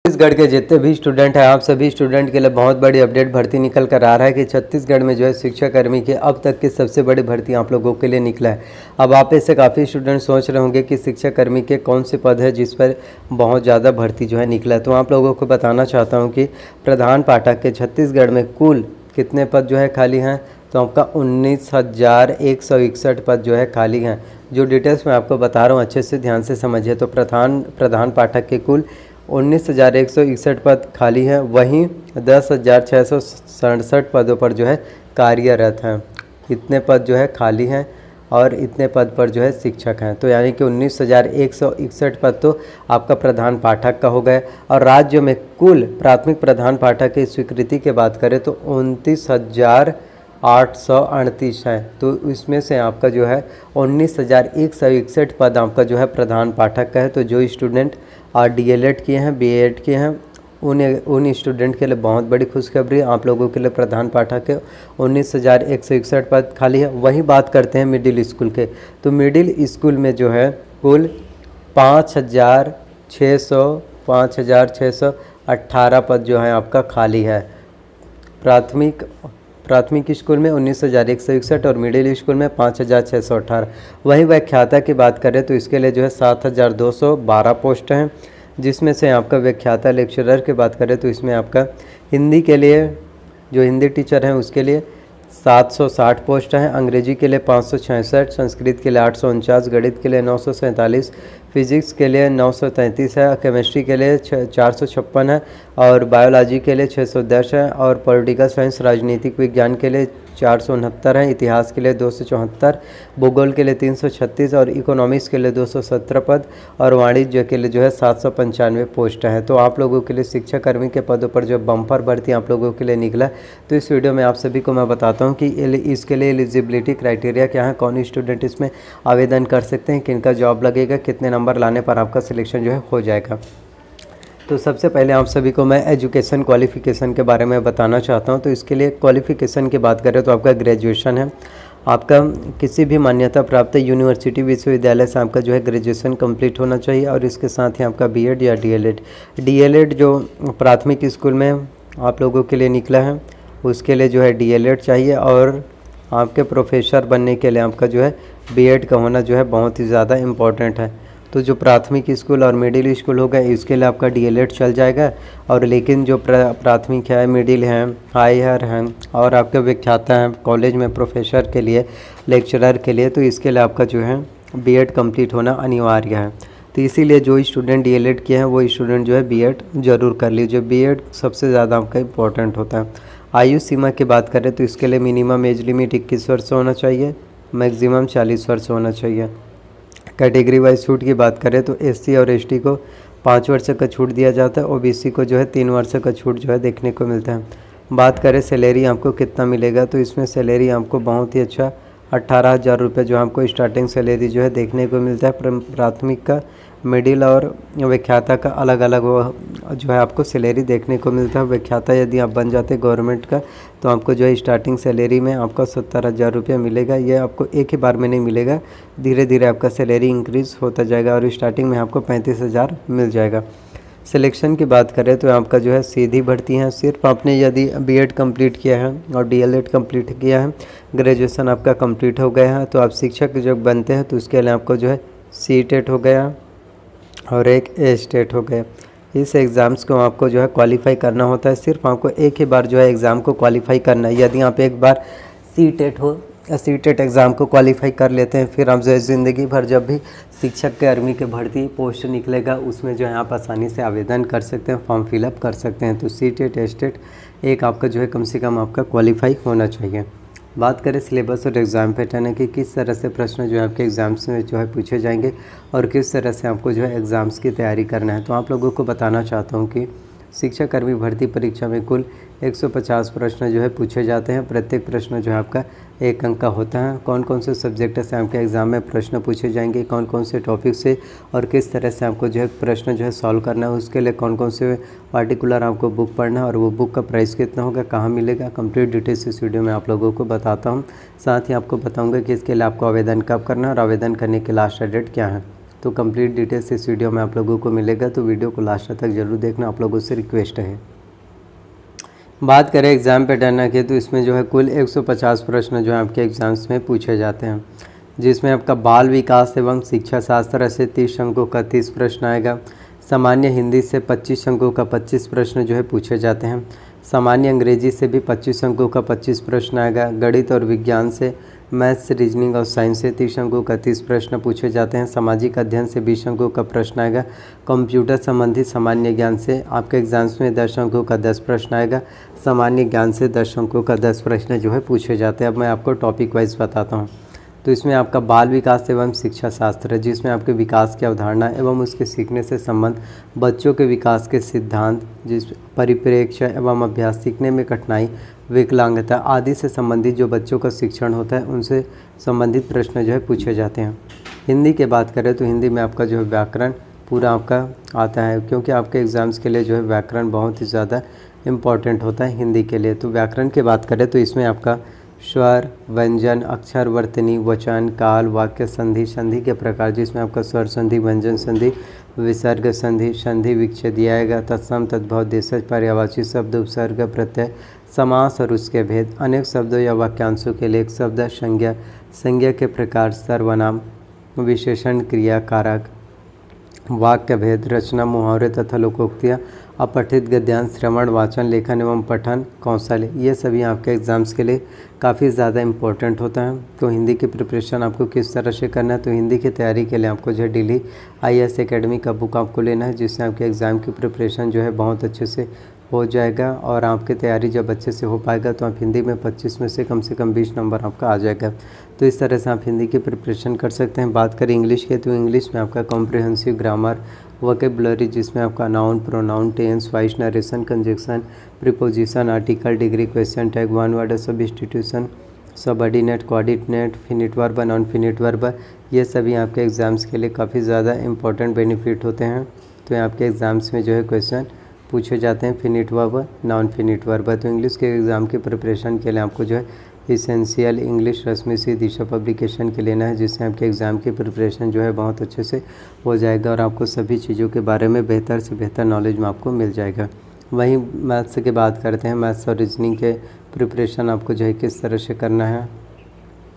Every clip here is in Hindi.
छत्तीसगढ़ के जितने भी स्टूडेंट हैं, आप सभी स्टूडेंट के लिए बहुत बड़ी अपडेट भर्ती निकल कर आ रहा है कि छत्तीसगढ़ में जो है शिक्षा कर्मी की अब तक की सबसे बड़ी भर्ती आप लोगों के लिए निकला है। अब आप में से काफ़ी स्टूडेंट सोच रहे होंगे कि शिक्षा कर्मी के कौन से पद है जिस पर बहुत ज़्यादा भर्ती जो है निकला है। तो आप लोगों को बताना चाहता हूँ कि प्रधान पाठक के छत्तीसगढ़ में कुल कितने पद जो है खाली हैं। तो आपका 19,161 पद जो है खाली हैं। जो डिटेल्स मैं आपको बता रहा हूँ अच्छे से ध्यान से समझिए। तो प्रधान पाठक के कुल 19,161 पद खाली हैं, वहीं 10,667 पदों पर जो है कार्यरत हैं। इतने पद जो है खाली हैं और इतने पद पर जो है शिक्षक हैं। तो यानी कि 19,161 पद तो आपका प्रधान पाठक का हो गया। और राज्य में कुल प्राथमिक प्रधान पाठक की स्वीकृति की बात करें तो 29,838 है। तो इसमें से आपका जो है 19,161 पद आपका जो है प्रधान पाठक का है। तो जो स्टूडेंट DLED किए हैं, BEd किए हैं, उन स्टूडेंट के लिए बहुत बड़ी खुशखबरी। आप लोगों के लिए प्रधान पाठक के 19,161 पद खाली है। वही बात करते हैं मिडिल स्कूल के। तो मिडिल स्कूल में जो है कुल 5,618 पद जो है आपका खाली है। प्राथमिक स्कूल में 19,161 और मिडिल स्कूल में 5,618। वहीं व्याख्याता की बात करें तो इसके लिए जो है 7,212 पोस्ट हैं, जिसमें से आपका व्याख्याता लेक्चरर की बात करें तो इसमें आपका हिंदी के लिए जो हिंदी टीचर हैं उसके लिए 760 पोस्ट हैं, अंग्रेजी के लिए 566, संस्कृत के लिए 849, गणित के लिए 947, फिजिक्स के लिए 933 है, केमिस्ट्री के लिए 456 है और बायोलॉजी के लिए 610 है और पॉलिटिकल साइंस राजनीतिक विज्ञान के लिए 469 है, इतिहास के लिए 274, भूगोल के लिए 336 और इकोनॉमिक्स के लिए 217 पद और वाणिज्य के लिए जो है 795 पोस्ट हैं। तो आप लोगों के लिए शिक्षा कर्मी के पदों पर जो बम्पर भर्ती आप लोगों के लिए निकला। तो इस वीडियो में आप सभी को मैं बताता हूं कि इसके लिए एलिजिबिलिटी क्राइटेरिया क्या है, कौन स्टूडेंट इसमें आवेदन कर सकते हैं, किनका जॉब लगेगा, कितने नंबर लाने पर आपका सिलेक्शन जो है हो जाएगा। तो सबसे पहले आप सभी को मैं एजुकेशन क्वालिफ़िकेशन के बारे में बताना चाहता हूं। तो इसके लिए क्वालिफ़िकेशन की बात करें तो आपका ग्रेजुएशन है, आपका किसी भी मान्यता प्राप्त यूनिवर्सिटी विश्वविद्यालय से आपका जो है ग्रेजुएशन कंप्लीट होना चाहिए और इसके साथ ही आपका BEd या DLED जो प्राथमिक स्कूल में आप लोगों के लिए निकला है उसके लिए जो है DLED चाहिए और आपके प्रोफेसर बनने के लिए आपका जो है BEd का होना जो है बहुत ही ज़्यादा इम्पॉर्टेंट है। तो जो प्राथमिक स्कूल और मिडिल स्कूल होगा इसके लिए आपका DLED चल जाएगा और लेकिन जो प्राथमिक है, मिडिल है, हायर हैं और आपके व्याख्याता हैं कॉलेज में प्रोफेसर के लिए, लेक्चरर के लिए, तो इसके लिए आपका जो है BEd कंप्लीट होना अनिवार्य है। तो इसीलिए जो स्टूडेंट DLED किए हैं वो स्टूडेंट जो है BEd ज़रूर कर लीजिए। BEd सबसे ज़्यादा आपका इम्पोर्टेंट होता है। आयु सीमा की बात करें तो इसके लिए मिनिमम एज लिमिट 21 वर्ष होना चाहिए, मैक्सिमम 40 वर्ष होना चाहिए। कैटेगरी वाइज छूट की बात करें तो SC और ST को 5 वर्ष का छूट दिया जाता है, OBC को जो है 3 वर्ष का छूट जो है देखने को मिलता है। बात करें सैलरी आपको कितना मिलेगा तो इसमें सैलरी आपको बहुत ही अच्छा 18,000 रुपये जो आपको स्टार्टिंग सैलरी जो है देखने को मिलता है। प्राथमिक का, मिडिल और व्याख्याता का अलग अलग जो है आपको सैलरी देखने को मिलता है। व्याख्याता यदि आप बन जाते गवर्नमेंट का तो आपको जो है स्टार्टिंग सैलरी में आपका 70,000 रुपये मिलेगा। ये आपको एक ही बार में नहीं मिलेगा, धीरे धीरे आपका सैलरी इंक्रीज़ होता जाएगा और स्टार्टिंग में आपको 35,000 मिल जाएगा। सिलेक्शन की बात करें तो आपका जो है सीधी भर्ती है। सिर्फ आपने यदि BEd कंप्लीट किया है और DLED कंप्लीट किया है, ग्रेजुएशन आपका कंप्लीट हो गया है तो आप शिक्षक जब बनते हैं तो उसके लिए आपको जो है CTET हो गया और एक ASTET हो गया। इस एग्ज़ाम्स को आपको जो है क्वालिफाई करना होता है। सिर्फ आपको एक ही बार जो है एग्ज़ाम को क्वालिफाई करना है। यदि आप एक बार CTET एग्ज़ाम को क्वालिफाई कर लेते हैं फिर आप जो है ज़िंदगी भर जब भी शिक्षक के कर्मी के भर्ती पोस्ट निकलेगा उसमें जो है आप आसानी से आवेदन कर सकते हैं, फॉर्म फिलअप कर सकते हैं। तो CTET ASTET एक आपका जो है कम से कम आपका क्वालिफाई होना चाहिए। बात करें सिलेबस और एग्ज़ाम पैटर्न है कि किस तरह से प्रश्न जो है आपके एग्ज़ाम्स में जो है पूछे जाएंगे और किस तरह से आपको जो है एग्ज़ाम्स की तैयारी करना है। तो आप लोगों को बताना चाहता हूँ कि शिक्षाकर्मी भर्ती परीक्षा में कुल 150 प्रश्न जो है पूछे जाते हैं। प्रत्येक प्रश्न जो है आपका 1 अंक का होता है। कौन कौन से सब्जेक्ट से आपके एग्ज़ाम में प्रश्न पूछे जाएंगे, कौन कौन से टॉपिक से और किस तरह से आपको जो है प्रश्न जो है सॉल्व करना है, उसके लिए कौन कौन से पार्टिकुलर आपको बुक पढ़ना है और वो बुक का प्राइस कितना होगा, कहाँ मिलेगा, कंप्लीट डिटेल्स इस वीडियो में आप लोगों को बताता हूँ। साथ ही आपको बताऊँगा कि इसके लिए आपको आवेदन कब करना है और आवेदन करने की लास्ट डेट क्या है। तो कंप्लीट डिटेल्स इस वीडियो में आप लोगों को मिलेगा, तो वीडियो को लास्ट तक जरूर देखना, आप लोगों से रिक्वेस्ट है। बात करें एग्ज़ाम पैटर्न की, तो इसमें जो है कुल 150 प्रश्न जो है आपके एग्ज़ाम्स में पूछे जाते हैं, जिसमें आपका बाल विकास एवं शिक्षा शास्त्र से 30 अंकों का 30 प्रश्न आएगा। सामान्य हिंदी से 25 अंकों का 25 प्रश्न जो है पूछे जाते हैं। सामान्य अंग्रेजी से भी 25 अंकों का 25 प्रश्न आएगा। गणित और विज्ञान से, मैथ्स, रीजनिंग और साइंस से 30 अंकों का 30 प्रश्न पूछे जाते हैं। सामाजिक अध्ययन से 20 अंकों का प्रश्न आएगा। कंप्यूटर संबंधित सामान्य ज्ञान से आपके एग्जाम्स में 10 अंकों का 10 प्रश्न आएगा। सामान्य ज्ञान से 10 अंकों का 10 प्रश्न जो है पूछे जाते हैं। अब मैं आपको टॉपिक वाइज बताता हूँ। तो इसमें आपका बाल विकास एवं शिक्षा शास्त्र है, जिसमें आपके विकास की अवधारणा एवं उसके सीखने से संबंध, बच्चों के विकास के सिद्धांत, जिस परिप्रेक्ष्य एवं अभ्यास, सीखने में कठिनाई, विकलांगता आदि से संबंधित जो बच्चों का शिक्षण होता है उनसे संबंधित प्रश्न जो है पूछे जाते हैं। हिंदी की बात करें तो हिंदी में आपका जो है व्याकरण पूरा आपका आता है, क्योंकि आपके एग्ज़ाम्स के लिए जो है व्याकरण बहुत ही ज़्यादा इम्पॉर्टेंट होता है हिंदी के लिए। तो व्याकरण की बात करें तो इसमें आपका स्वर, व्यंजन, अक्षर, वर्तनी, वचन, काल, वाक्य संधि, संधि के प्रकार, जिसमें आपका स्वर संधि, व्यंजन संधि, विसर्ग संधि, संधि विच्छेद आएगा, तत्सम, तद्भव, देशज, पर्यायवाची शब्द, उपसर्ग, प्रत्यय, समास और उसके भेद, अनेक शब्दों या वाक्यांशों के लिए एक शब्द, संज्ञा, संज्ञा के प्रकार, सर्वनाम, विशेषण, क्रिया, कारक, वाक्य भेद, रचना, मुहावरे तथा लोकोक्तियाँ, अपठित गद्यांश, श्रवण, वाचन, लेखन एवं पठन कौशल, ये सभी आपके एग्ज़ाम्स के लिए काफ़ी ज़्यादा इम्पोर्टेंट होता है। तो हिंदी की प्रिपरेशन आपको किस तरह से करना है, तो हिंदी की तैयारी के लिए आपको जो है डेली IAS एकेडमी का बुक आपको लेना है, जिससे आपके एग्ज़ाम की प्रिपरेशन जो है बहुत अच्छे से हो जाएगा और आपकी तैयारी जब अच्छे से हो पाएगा तो आप हिंदी में 25 में से कम 20 नंबर आपका आ जाएगा। तो इस तरह से आप हिंदी की प्रिपरेशन कर सकते हैं। बात करें इंग्लिश के, तो इंग्लिश में आपका कॉम्प्रिहेंसिव ग्रामर, वोकेबुलरी, जिसमें आपका noun, pronoun, tense, voice, narration, conjunction, preposition, article, degree, question tag, one word substitution, subordinate, coordinate, finite verb, non finite verb, ये सभी आपके एग्ज़ाम्स के लिए काफ़ी ज़्यादा इंपॉर्टेंट बेनिफिट होते हैं। तो ये आपके एग्ज़ाम्स में जो है क्वेश्चन पूछे जाते हैं finite verb, non finite verb. तो इंग्लिश के एग्ज़ाम की प्रिपरेशन के लिए आपको जो है इसेंशियल इंग्लिश रश्मि सी दिशा पब्लिकेशन के लेना है, जिससे आपके एग्ज़ाम की प्रिपरेशन जो है बहुत अच्छे से हो जाएगा और आपको सभी चीज़ों के बारे में बेहतर से बेहतर नॉलेज में आपको मिल जाएगा। वहीं मैथ्स की बात करते हैं, मैथ्स और रीजनिंग के प्रिपरेशन आपको जो है किस तरह से करना है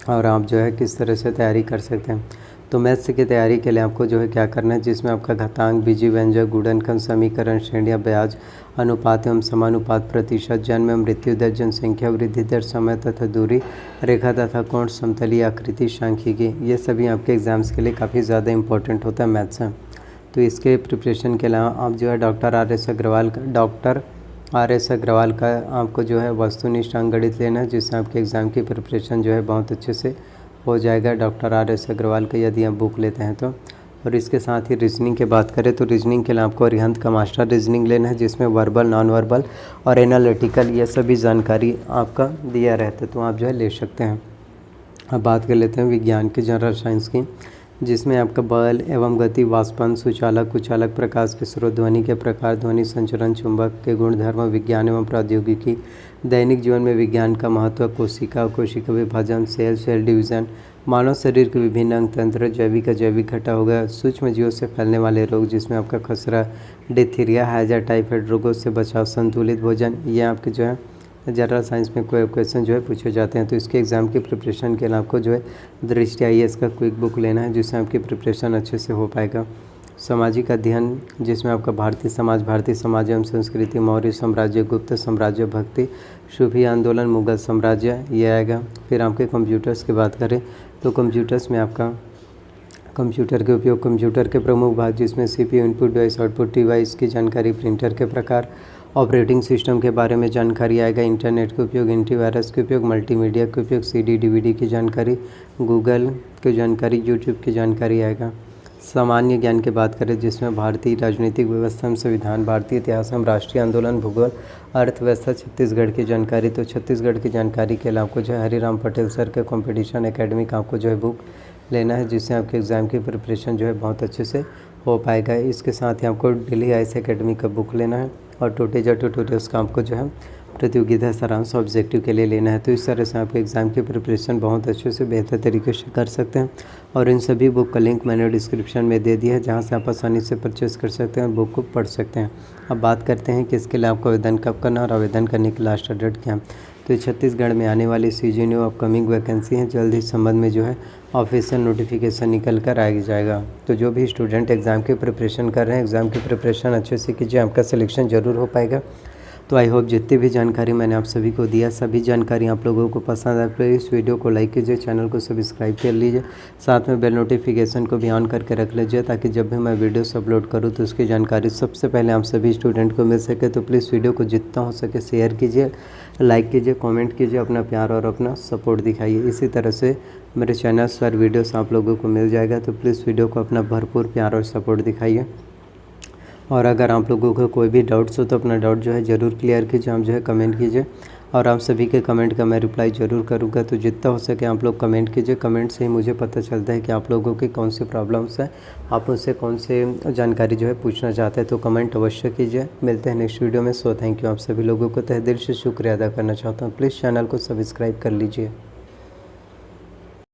और आप जो है किस तरह से तैयारी कर सकते हैं। तो मैथ्स की तैयारी के लिए आपको जो है क्या करना है, जिसमें आपका घातांक, बीजीय व्यंजक, गुणनखंड, समीकरण, श्रेणियाँ, ब्याज, अनुपात एवं समानुपात, प्रतिशत, जन्म एवं मृत्यु दर, जनसंख्या वृद्धि दर, समय तथा दूरी, रेखा तथा कोण, समतलीय आकृति, सांख्यिकी, ये सभी आपके एग्ज़ाम्स के लिए काफ़ी ज़्यादा इंपॉर्टेंट होता है मैथ्स है। तो इसके प्रिपरेशन के अलावा आप जो है डॉक्टर आर एस अग्रवाल का आपको जो है वस्तुनिष्ठ अंकगणित लेना है, जिससे आपके एग्ज़ाम की प्रिपरेशन जो है बहुत अच्छे से हो जाएगा। डॉक्टर आर एस अग्रवाल का यदि आप बुक लेते हैं तो। और इसके साथ ही रीजनिंग की बात करें तो रीजनिंग के लिए आपको अरिहंत का मास्टर रीजनिंग लेना है, जिसमें वर्बल, नॉन वर्बल और एनालिटिकल ये सभी जानकारी आपका दिया रहता है, तो आप जो है ले सकते हैं। अब बात कर लेते हैं विज्ञान की, जनरल साइंस की, जिसमें आपका बल एवं गति, वाष्पन, सुचालक, कुचालक, प्रकाश के स्रोत, ध्वनि के प्रकार, ध्वनि संचरण, चुंबक के गुणधर्म, विज्ञान एवं प्रौद्योगिकी, दैनिक जीवन में विज्ञान का महत्व, कोशिका, कोशिका विभाजन, सेल डिवीजन, मानव शरीर के विभिन्न अंग तंत्र, जैविक अजैविक घटा हो गया, सूक्ष्म जीवों से फैलने वाले रोग, जिसमें आपका खसरा, डिथीरिया, हैजा, टाइफाइड रोगों से बचाव, संतुलित भोजन, ये आपके जो है जनरल साइंस में कोई क्वेश्चन जो है पूछे जाते हैं। तो इसके एग्ज़ाम की प्रिपरेशन के लिए आपको जो है दृष्टि IAS का क्विक बुक लेना है, जिससे आपकी प्रिपरेशन अच्छे से हो पाएगा। सामाजिक अध्ययन, जिसमें आपका भारतीय समाज एवं संस्कृति, मौर्य साम्राज्य, गुप्त साम्राज्य, भक्ति, सूफी आंदोलन, मुगल साम्राज्य, ये आएगा। फिर आपके कंप्यूटर्स की बात करें तो कंप्यूटर्स में आपका कंप्यूटर के उपयोग, कंप्यूटर के प्रमुख भाग, जिसमें CPU, input device, output device की जानकारी, प्रिंटर के प्रकार, ऑपरेटिंग सिस्टम के बारे में जानकारी आएगा, इंटरनेट के उपयोग, एंटीवायरस के उपयोग, मल्टीमीडिया के उपयोग, CD DVD की जानकारी, गूगल की जानकारी, यूट्यूब की जानकारी आएगा। सामान्य ज्ञान की बात करें, जिसमें भारतीय राजनीतिक व्यवस्था में संविधान, भारतीय इतिहास में राष्ट्रीय आंदोलन, भूगोल, अर्थव्यवस्था, छत्तीसगढ़ की जानकारी। तो छत्तीसगढ़ की जानकारी के लिए आपको जो है हरिराम पटेल सर के कंपटीशन एकेडमी का आपको जो है बुक लेना है, जिससे आपके एग्ज़ाम की प्रिपरेशन जो है बहुत अच्छे से हो पाएगा। इसके साथ ही आपको डेली IAS एकेडमी का बुक लेना है और टोटेजा ट्यूटोरियल्स का आपको जो है प्रतियोगिता सारांश ऑब्जेक्टिव के लिए लेना है। तो इस तरह से आप एग्ज़ाम की प्रिपरेशन बहुत अच्छे से बेहतर तरीके से कर सकते हैं। और इन सभी बुक का लिंक मैंने डिस्क्रिप्शन में दे दिया है, जहाँ से आप आसानी से परचेज़ कर सकते हैं और बुक को पढ़ सकते हैं। अब बात करते हैं कि इसके लिए आपको आवेदन कब करना और आवेदन करने की लास्ट डेट क्या है। तो छत्तीसगढ़ में आने वाली CGNU अपकमिंग वैकेंसी है, जल्द ही संबंध में जो है ऑफिशियल नोटिफिकेशन निकल कर आ जाएगा। तो जो भी स्टूडेंट एग्ज़ाम की प्रिपरेशन कर रहे हैं, एग्ज़ाम की प्रिपरेशन अच्छे से कीजिए, आपका सिलेक्शन ज़रूर हो पाएगा। तो आई होप जितनी भी जानकारी मैंने आप सभी को दिया, सभी जानकारी आप लोगों को पसंद आए तो इस वीडियो को लाइक कीजिए, चैनल को सब्सक्राइब कर लीजिए, साथ में बेल नोटिफिकेशन को भी ऑन करके रख लीजिए, ताकि जब भी मैं वीडियोस अपलोड करूं तो उसकी जानकारी सबसे पहले आप सभी स्टूडेंट को मिल सके। तो प्लीज़ वीडियो को जितना हो सके शेयर कीजिए, लाइक कीजिए, कॉमेंट कीजिए, अपना प्यार और अपना सपोर्ट दिखाइए। इसी तरह से मेरे चैनल पर वीडियोस आप लोगों को मिल जाएगा। तो प्लीज़ वीडियो को अपना भरपूर प्यार और सपोर्ट दिखाइए। और अगर आप लोगों को कोई भी डाउट्स हो तो अपना डाउट जो है ज़रूर क्लियर कीजिए, आप जो है कमेंट कीजिए, और आप सभी के कमेंट का मैं रिप्लाई ज़रूर करूँगा। तो जितना हो सके आप लोग कमेंट कीजिए, कमेंट से ही मुझे पता चलता है कि आप लोगों की कौन सी प्रॉब्लम्स है, आप मुझसे कौन से जानकारी जो है पूछना चाहते हैं। तो कमेंट अवश्य कीजिए। मिलते हैं नेक्स्ट वीडियो में। सो थैंक यू, आप सभी लोगों को तहे दिल से शुक्रिया अदा करना चाहता हूँ। प्लीज़ चैनल को सब्सक्राइब कर लीजिए।